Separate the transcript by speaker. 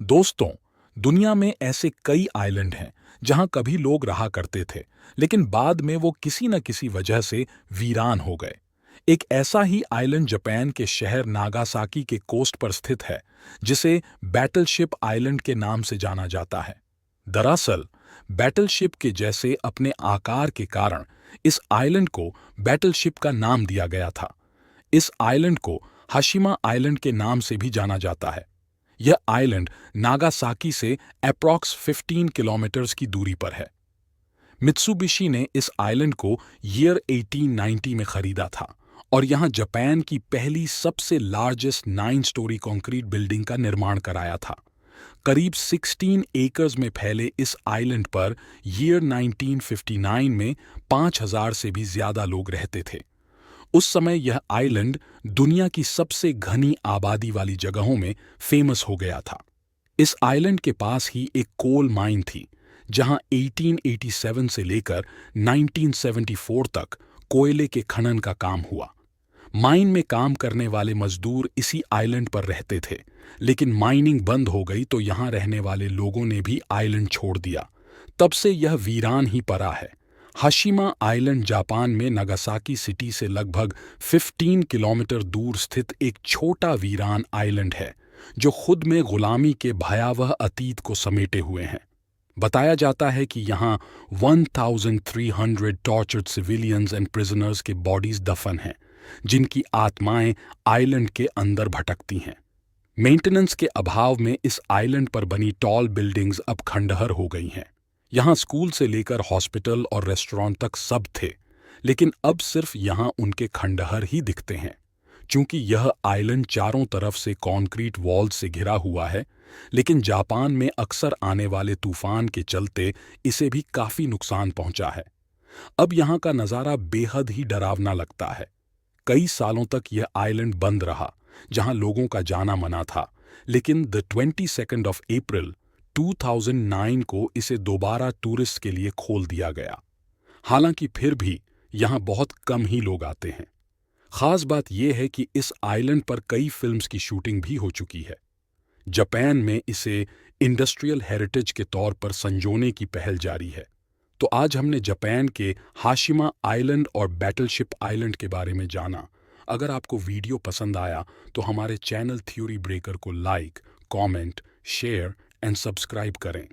Speaker 1: दोस्तों, दुनिया में ऐसे कई आइलैंड हैं जहां कभी लोग रहा करते थे, लेकिन बाद में वो किसी न किसी वजह से वीरान हो गए। एक ऐसा ही आइलैंड जापान के शहर नागासाकी के कोस्ट पर स्थित है, जिसे बैटलशिप आइलैंड के नाम से जाना जाता है। दरअसल, बैटलशिप के जैसे अपने आकार के कारण इस आइलैंड को बैटलशिप का नाम दिया गया था। इस आइलैंड को हाशिमा आइलैंड के नाम से भी जाना जाता है। यह आइलैंड नागासाकी से अप्रॉक्स 15 किलोमीटर्स की दूरी पर है। मित्सुबिशी ने इस आइलैंड को ईयर 1890 में खरीदा था और यहां जापान की पहली सबसे लार्जेस्ट 9 स्टोरी कंक्रीट बिल्डिंग का निर्माण कराया था। करीब 16 एकर्स में फैले इस आइलैंड पर ईयर 1959 में 5,000 से भी ज्यादा लोग रहते थे। उस समय यह आइलैंड दुनिया की सबसे घनी आबादी वाली जगहों में फेमस हो गया था। इस आइलैंड के पास ही एक कोल माइन थी, जहां 1887 से लेकर 1974 तक कोयले के खनन का काम हुआ। माइन में काम करने वाले मजदूर इसी आइलैंड पर रहते थे, लेकिन माइनिंग बंद हो गई तो यहां रहने वाले लोगों ने भी आइलैंड छोड़ दिया। तब से यह वीरान ही पड़ा है। हाशिमा आइलैंड जापान में नागासाकी सिटी से लगभग 15 किलोमीटर दूर स्थित एक छोटा वीरान आइलैंड है, जो खुद में गुलामी के भयावह अतीत को समेटे हुए हैं। बताया जाता है कि यहाँ 1300 टॉर्चर्ड सिविलियंस एंड प्रिजनर्स के बॉडीज दफन हैं, जिनकी आत्माएं आइलैंड के अंदर भटकती हैं। मेंटेनेंस के अभाव में इस आइलैंड पर बनी टॉल बिल्डिंग्स अब खंडहर हो गई हैं। यहाँ स्कूल से लेकर हॉस्पिटल और रेस्टोरेंट तक सब थे, लेकिन अब सिर्फ यहाँ उनके खंडहर ही दिखते हैं। चूंकि यह आइलैंड चारों तरफ से कंक्रीट वॉल से घिरा हुआ है, लेकिन जापान में अक्सर आने वाले तूफान के चलते इसे भी काफी नुकसान पहुंचा है। अब यहाँ का नज़ारा बेहद ही डरावना लगता है। कई सालों तक यह आइलैंड बंद रहा, जहां लोगों का जाना मना था, लेकिन द 22 ऑफ अप्रैल 2009 को इसे दोबारा टूरिस्ट के लिए खोल दिया गया। हालांकि फिर भी यहाँ बहुत कम ही लोग आते हैं। खास बात यह है कि इस आइलैंड पर कई फिल्म्स की शूटिंग भी हो चुकी है। जापान में इसे इंडस्ट्रियल हेरिटेज के तौर पर संजोने की पहल जारी है। तो आज हमने जापान के हाशिमा आइलैंड और बैटलशिप आइलैंड के बारे में जाना। अगर आपको वीडियो पसंद आया तो हमारे चैनल थ्योरी ब्रेकर को like, comment, share and subscribe करें।